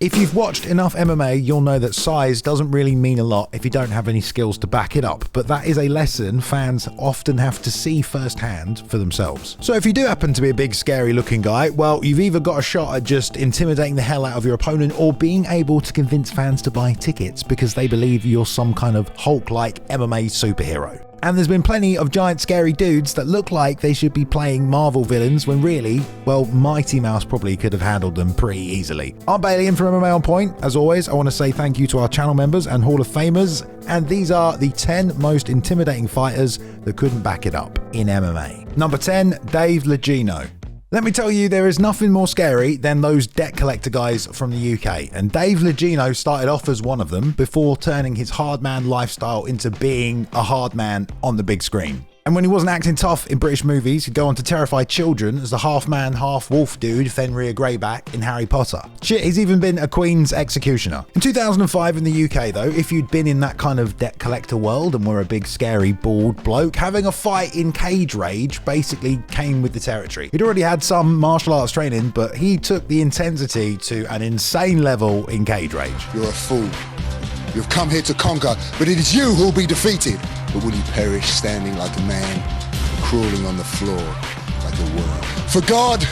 If you've watched enough MMA, you'll know that size doesn't really mean a lot if you don't have any skills to back it up, but that is a lesson fans often have to see firsthand for themselves. So if you do happen to be a big scary looking guy, well, you've either got a shot at just intimidating the hell out of your opponent or being able to convince fans to buy tickets because they believe you're some kind of Hulk-like MMA superhero. And there's been plenty of giant scary dudes that look like they should be playing Marvel villains when really, well, Mighty Mouse probably could have handled them pretty easily. I'm Bailey in for MMA On Point. As always, I want to say thank you to our channel members and Hall of Famers, and these are the 10 most intimidating fighters that couldn't back it up in MMA. Number 10, Dave Legault. Let me tell you, there is nothing more scary than those debt collector guys from the UK, and Dave Legault started off as one of them before turning his hard man lifestyle into being a hard man on the big screen. And when he wasn't acting tough in British movies, he'd go on to terrify children as the half-man, half-wolf dude Fenrir Greyback in Harry Potter. Shit, he's even been a Queen's executioner. In 2005 in the UK though, if you'd been in that kind of debt collector world and were a big scary bald bloke, having a fight in cage rage basically came with the territory. He'd already had some martial arts training, but he took the intensity to an insane level in cage rage. You're a fool. You've come here to conquer, but it is you who'll be defeated. But will you perish standing like a man, crawling on the floor like a worm? For God,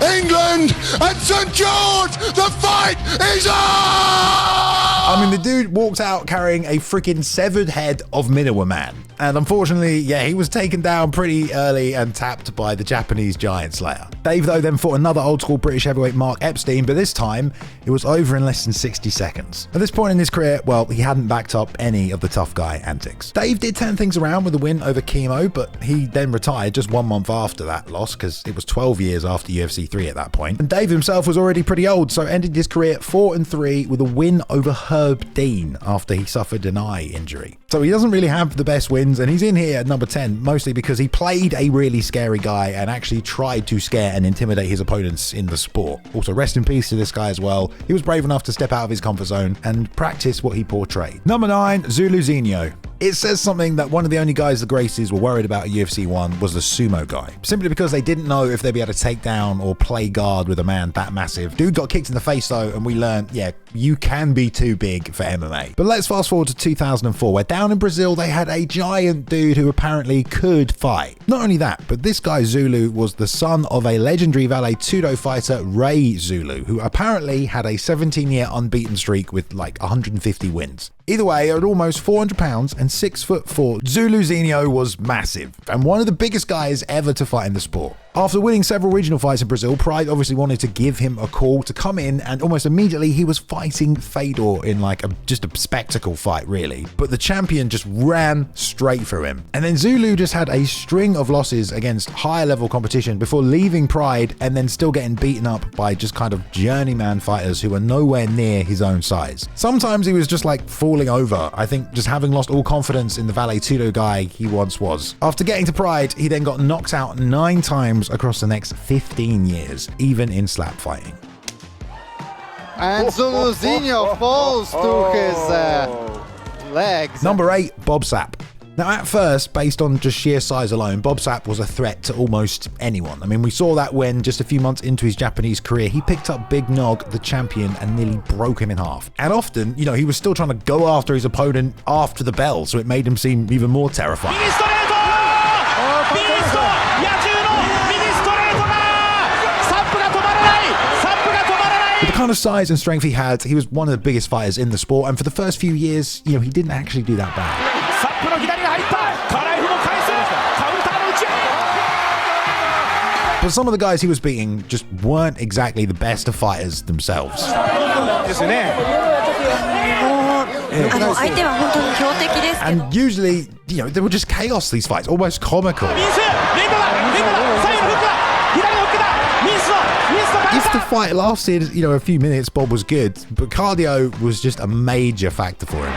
England, and St. George, the fight is on! I mean, the dude walked out carrying a freaking severed head of Minowa Man. And unfortunately, yeah, he was taken down pretty early and tapped by the Japanese giant slayer. Dave, though, then fought another old-school British heavyweight, Mark Epstein, but this time, it was over in less than 60 seconds. At this point in his career, well, he hadn't backed up any of the tough guy antics. Dave did turn things around with a win over Chemo, but he then retired just 1 month after that loss, because it was 12 years after UFC 3 at that point. And Dave himself was already pretty old, so ended his career 4-3 with a win over Herb Dean after he suffered an eye injury. So he doesn't really have the best wins, and he's in here at number 10 mostly because he played a really scary guy and actually tried to scare and intimidate his opponents in the sport. Also, rest in peace to this guy as well. He was brave enough to step out of his comfort zone and practice what he portrayed. Number 9, Zulu Zinho. It says something that one of the only guys the Gracies were worried about at UFC 1 was the sumo guy, simply because they didn't know if they'd be able to take down or play guard with a man that massive. Dude got kicked in the face though, and we learned, yeah, you can be too big for MMA. But let's fast forward to 2004, where down in Brazil they had a giant dude who apparently could fight. Not only that, but this guy Zulu was the son of a legendary Vale Tudo fighter, Ray Zulu, who apparently had a 17-year unbeaten streak with like 150 wins. Either way, at almost 400 pounds and 6'4", Zulu Zinho was massive and one of the biggest guys ever to fight in the sport. After winning several regional fights in Brazil, Pride obviously wanted to give him a call to come in, and almost immediately he was fighting Fedor in like just a spectacle fight really. But the champion just ran straight through him. And then Zulu just had a string of losses against higher level competition before leaving Pride and then still getting beaten up by just kind of journeyman fighters who were nowhere near his own size. Sometimes he was just like falling over, I think just having lost all confidence in the Vale Tudo guy he once was. After getting to Pride, he then got knocked out 9 times across the next 15 years, even in slap fighting. And Zulu Zinho falls to his legs. Number 8, Bob Sapp. Now, at first, based on just sheer size alone, Bob Sapp was a threat to almost anyone. I mean, we saw that when, just a few months into his Japanese career, he picked up Big Nog, the champion, and nearly broke him in half. And often, you know, he was still trying to go after his opponent after the bell, so it made him seem even more terrifying. With the kind of size and strength he had, he was one of the biggest fighters in the sport, and for the first few years, you know, he didn't actually do that bad. But some of the guys he was beating just weren't exactly the best of fighters themselves. And usually, you know, they were just chaos, these fights, almost comical. If the fight lasted, you know, a few minutes, Bob was good, but cardio was just a major factor for him.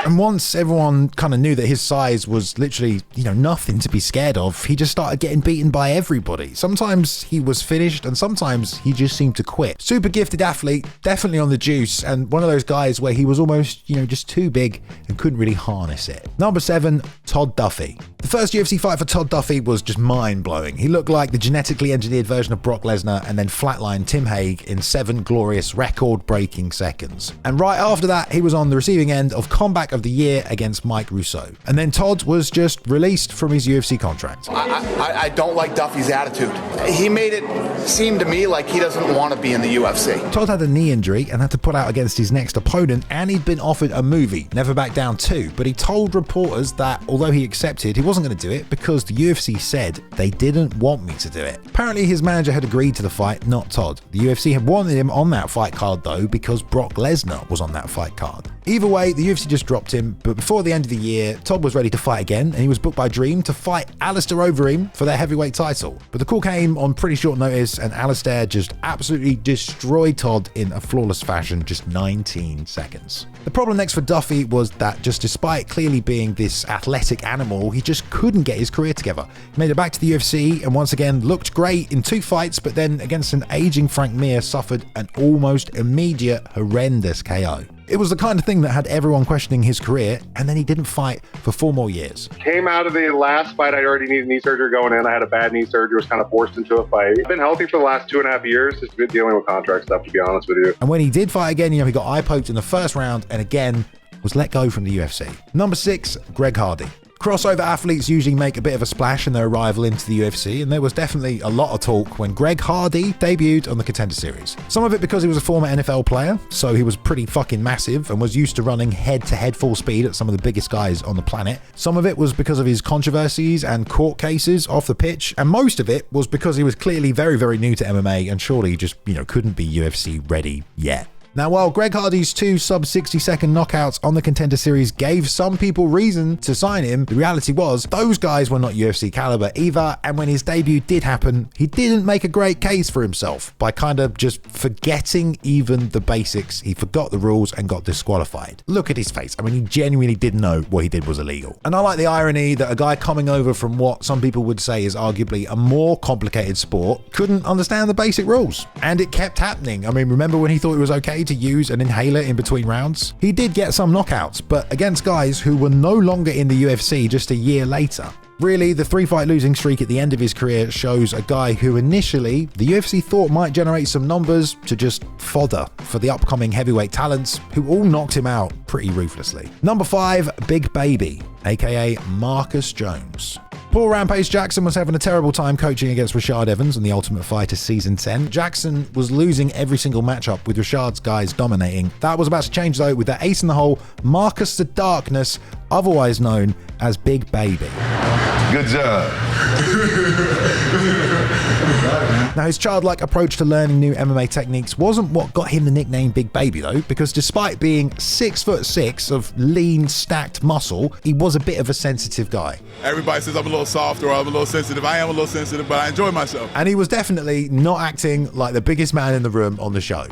And once everyone kind of knew that his size was literally, nothing to be scared of, he just started getting beaten by everybody. Sometimes he was finished and sometimes he just seemed to quit. Super gifted athlete, definitely on the juice, and one of those guys where he was almost, just too big and couldn't really harness it. Number 7, Todd Duffy. The first UFC fight for Todd Duffy was just mind-blowing. He looked like the genetically engineered version of Brock Lesnar and then flatlined Tim Hague in 7 glorious record-breaking seconds. And right after that, he was on the receiving end of Comeback of the Year against Mike Russo. And then Todd was just released from his UFC contract. I don't like Duffy's attitude. He made it seem to me like he doesn't want to be in the UFC. Todd had a knee injury and had to pull out against his next opponent, and he'd been offered a movie, Never Back Down 2, but he told reporters that although he accepted, he wasn't going to do it because the UFC said they didn't want me to do it. Apparently his manager had agreed to the fight, not Todd. The UFC had wanted him on that fight card though because Brock Lesnar was on that fight card. Either way, the UFC just dropped him, but before the end of the year, Todd was ready to fight again, and he was booked by Dream to fight Alistair Overeem for their heavyweight title. But the call came on pretty short notice, and Alistair just absolutely destroyed Todd in a flawless fashion, just 19 seconds. The problem next for Duffy was that just despite clearly being this athletic animal, he just couldn't get his career together. He made it back to the UFC, and once again looked great in 2 fights, but then against an aging Frank Mir suffered an almost immediate horrendous KO. It was the kind of thing that had everyone questioning his career, and then he didn't fight for 4 more years. Came out of the last fight, I already needed knee surgery going in. I had a bad knee surgery, was kind of forced into a fight. I've been healthy for the last 2.5 years, just been dealing with contract stuff, to be honest with you. And when he did fight again, he got eye poked in the first round, and again was let go from the UFC. Number 6, Greg Hardy. Crossover athletes usually make a bit of a splash in their arrival into the UFC, and there was definitely a lot of talk when Greg Hardy debuted on the Contender Series. Some of it because he was a former NFL player, so he was pretty fucking massive and was used to running head-to-head full speed at some of the biggest guys on the planet. Some of it was because of his controversies and court cases off the pitch, and most of it was because he was clearly very, very new to MMA and surely just, couldn't be UFC ready yet. Now, while Greg Hardy's 2 sub-60-second knockouts on the Contender Series gave some people reason to sign him, the reality was those guys were not UFC caliber either, and when his debut did happen, he didn't make a great case for himself by kind of just forgetting even the basics. He forgot the rules and got disqualified. Look at his face. He genuinely didn't know what he did was illegal. And I like the irony that a guy coming over from what some people would say is arguably a more complicated sport couldn't understand the basic rules. And it kept happening. Remember when he thought it was okay to use an inhaler in between rounds? He did get some knockouts, but against guys who were no longer in the UFC just a year later. Really, the 3-fight losing streak at the end of his career shows a guy who initially the UFC thought might generate some numbers to just fodder for the upcoming heavyweight talents who all knocked him out pretty ruthlessly. Number 5, Big Baby, aka Marcus Jones. Poor Rampage Jackson was having a terrible time coaching against Rashad Evans in The Ultimate Fighter Season 10. Jackson was losing every single matchup with Rashad's guys dominating. That was about to change though with the ace in the hole, Marcus the Darkness, otherwise known as Big Baby. Good job. Now, his childlike approach to learning new MMA techniques wasn't what got him the nickname Big Baby though, because despite being 6'6" of lean, stacked muscle, he was a bit of a sensitive guy. Everybody says I'm a little soft or I'm a little sensitive. I am a little sensitive, but I enjoy myself. And he was definitely not acting like the biggest man in the room on the show.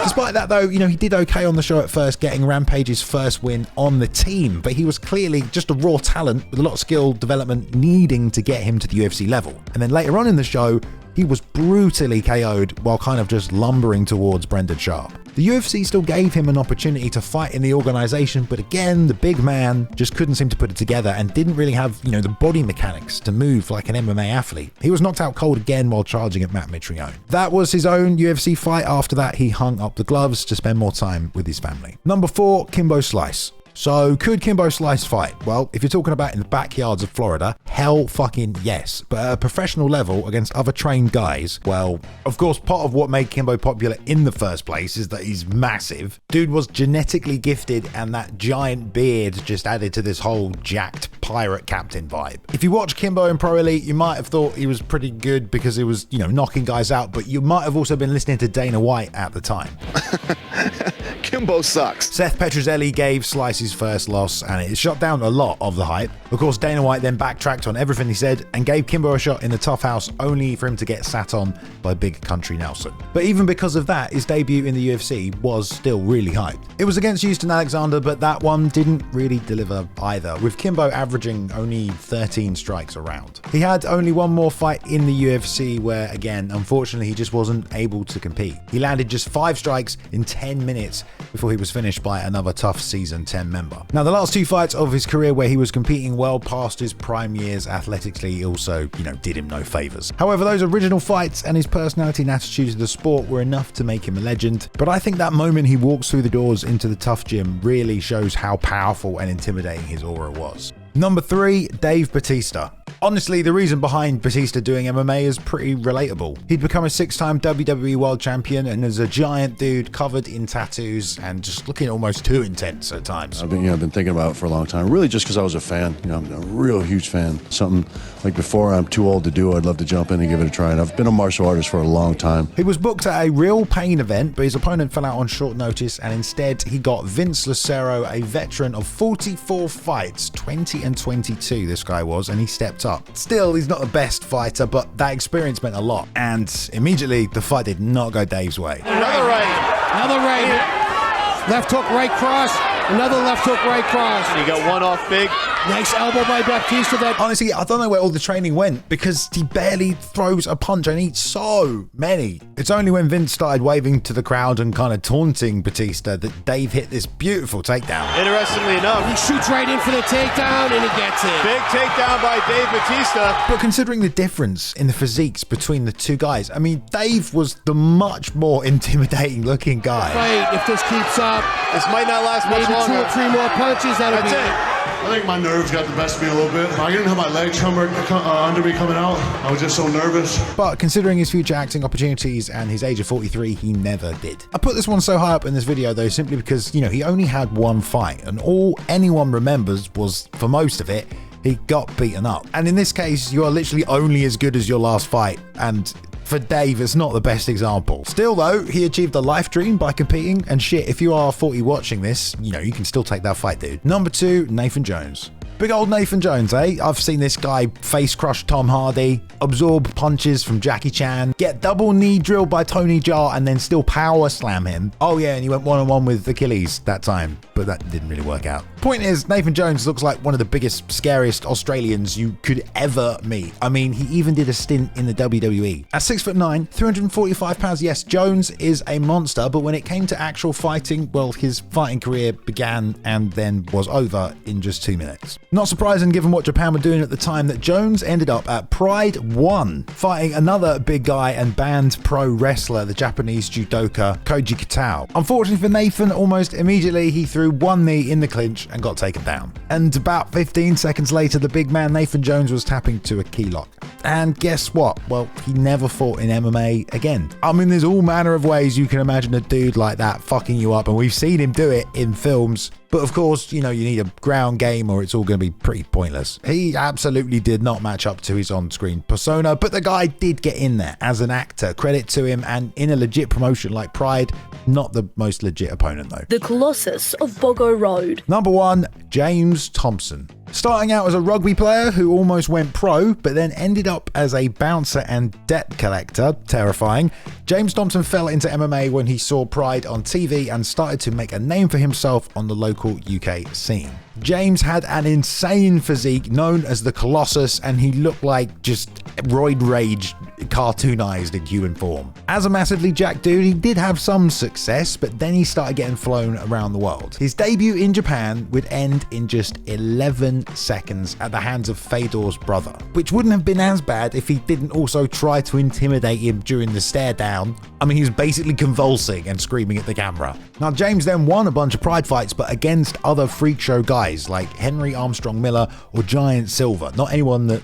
Despite that though, he did okay on the show at first, getting Rampage's first win on the team, but he was clearly just a raw talent with a lot of skill development needing to get him to the UFC level. And then later on in the show, he was brutally KO'd while kind of just lumbering towards Brendan Sharp. The UFC still gave him an opportunity to fight in the organization, but again, the big man just couldn't seem to put it together and didn't really have, the body mechanics to move like an MMA athlete. He was knocked out cold again while charging at Matt Mitrione. That was his own UFC fight. After that, he hung up the gloves to spend more time with his family. Number 4, Kimbo Slice. So could Kimbo Slice fight? Well, if you're talking about in the backyards of Florida, hell fucking yes. But at a professional level against other trained guys, well, of course, part of what made Kimbo popular in the first place is that he's massive. Dude was genetically gifted, and that giant beard just added to this whole jacked pirate captain vibe. If you watch Kimbo in Pro Elite, you might have thought he was pretty good because he was, knocking guys out, but you might have also been listening to Dana White at the time. Kimbo sucks. Seth Petrozelli gave Slice his first loss, and it shut down a lot of the hype. Of course, Dana White then backtracked on everything he said and gave Kimbo a shot in the Tough House, only for him to get sat on by Big Country Nelson. But even because of that, his debut in the UFC was still really hyped. It was against Houston Alexander, but that one didn't really deliver either, with Kimbo averaging only 13 strikes a round. He had only one more fight in the UFC where, again, unfortunately, he just wasn't able to compete. He landed just 5 strikes in 10 minutes before he was finished by another tough Season 10 member. Now, the last 2 fights of his career where he was competing well past his prime years athletically also, did him no favors. However, those original fights and his personality and attitude to the sport were enough to make him a legend. But I think that moment he walks through the doors into the Tough Gym really shows how powerful and intimidating his aura was. Number 3, Dave Batista. Honestly, the reason behind Batista doing MMA is pretty relatable. He'd become a 6-time WWE World Champion and is a giant dude covered in tattoos and just looking almost too intense at times. I've been thinking about it for a long time, really just because I was a fan. I'm a real huge fan. Something like before I'm too old to do, I'd love to jump in and give it a try. And I've been a martial artist for a long time. He was booked at a Real Pain event, but his opponent fell out on short notice, and instead he got Vince Lucero, a veteran of 44 fights, 20 and 22 this guy was, and he stepped up. Still, he's not the best fighter, but that experience meant a lot, and immediately the fight did not go Dave's way. Another right, left hook, right cross, another left hook, right cross. You got one off big. Nice elbow by Batista. Honestly, I don't know where all the training went because he barely throws a punch and eats so many. It's only when Vince started waving to the crowd and kind of taunting Batista that Dave hit this beautiful takedown. Interestingly enough, he shoots right in for the takedown and he gets it. Big takedown by Dave Batista. But considering the difference in the physiques between the two guys, I mean, Dave was the much more intimidating looking guy. Fight, if this keeps up, this might not last much longer. Maybe 2 or 3 more punches, that'll be it. I think my nerves got the best of me a little bit. I didn't have my legs under me coming out. I was just so nervous. But considering his future acting opportunities and his age of 43, he never did. I put this one so high up in this video though simply because, he only had one fight, and all anyone remembers was, for most of it, he got beaten up. And in this case, you are literally only as good as your last fight, and for Dave, it's not the best example. Still though, he achieved a life dream by competing, and shit, if you are 40 watching this, you can still take that fight, dude. Number 2, Nathan Jones. Big old Nathan Jones, eh? I've seen this guy face crush Tom Hardy, absorb punches from Jackie Chan, get double knee drilled by Tony Jaa, and then still power slam him. Oh yeah, and he went one-on-one with Achilles that time, but that didn't really work out. Point is, Nathan Jones looks like one of the biggest, scariest Australians you could ever meet. I mean, he even did a stint in the WWE. At 6'9", 345 pounds, yes, Jones is a monster, but when it came to actual fighting, well, his fighting career began and then was over in just 2 minutes. Not surprising given what Japan were doing at the time that Jones ended up at Pride 1, fighting another big guy and banned pro wrestler, the Japanese judoka Koji Kitao. Unfortunately for Nathan, almost immediately he threw one knee in the clinch and got taken down. And about 15 seconds later, the big man Nathan Jones was tapping to a key lock. And guess what? Well, he never fought in MMA again. I mean, there's all manner of ways you can imagine a dude like that fucking you up, and we've seen him do it in films. But of course, you need a ground game or it's all going to be pretty pointless. He absolutely did not match up to his on-screen persona, but the guy did get in there as an actor. Credit to him, and in a legit promotion like Pride, not the most legit opponent though. The Colossus of Bogo Road. Number 1, James Thompson. Starting out as a rugby player who almost went pro, but then ended up as a bouncer and debt collector, terrifying, James Thompson fell into MMA when he saw Pride on TV and started to make a name for himself on the local UK scene. James had an insane physique known as the Colossus, and he looked like just roid rage cartoonized in human form. As a massively jacked dude, he did have some success, but then he started getting flown around the world. His debut in Japan would end in just 11 seconds at the hands of Fedor's brother, which wouldn't have been as bad if he didn't also try to intimidate him during the stare down. I mean, he was basically convulsing and screaming at the camera. Now, James then won a bunch of Pride fights, but against other freak show guys like Henry Armstrong Miller or Giant Silver, not anyone that,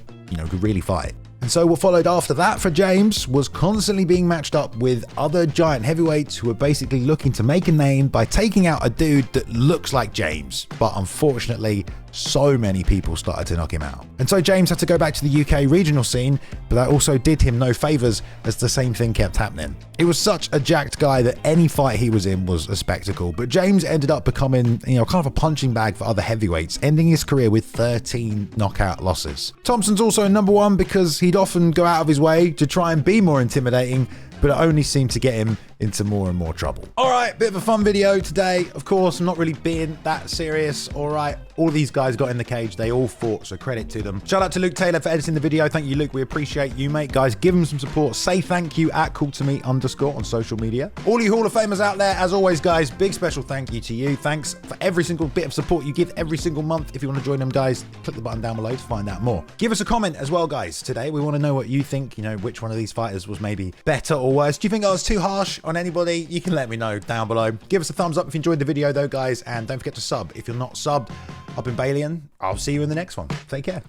could really fight. And so what followed after that for James was constantly being matched up with other giant heavyweights who were basically looking to make a name by taking out a dude that looks like James, but unfortunately so many people started to knock him out. And so James had to go back to the UK regional scene, but that also did him no favors as the same thing kept happening. He was such a jacked guy that any fight he was in was a spectacle, but James ended up becoming, kind of a punching bag for other heavyweights, ending his career with 13 knockout losses. Thompson's also number one because he'd often go out of his way to try and be more intimidating, but it only seemed to get him into more and more trouble. All right, bit of a fun video today. Of course, I'm not really being that serious. All right, all these guys got in the cage. They all fought, so credit to them. Shout out to Luke Taylor for editing the video. Thank you, Luke. We appreciate you, mate. Guys, give him some support. Say thank you at @cooltome_ on social media. All you Hall of Famers out there, as always, guys, big special thank you to you. Thanks for every single bit of support you give every single month. If you want to join them, guys, click the button down below to find out more. Give us a comment as well, guys. Today, we want to know what you think, which one of these fighters was maybe better or worse. Do you think I was too harsh on anybody? You can let me know down below. Give us a thumbs up if you enjoyed the video though, guys, and don't forget to sub if you're not subbed. I've been Balian. I'll see you in the next one. Take care.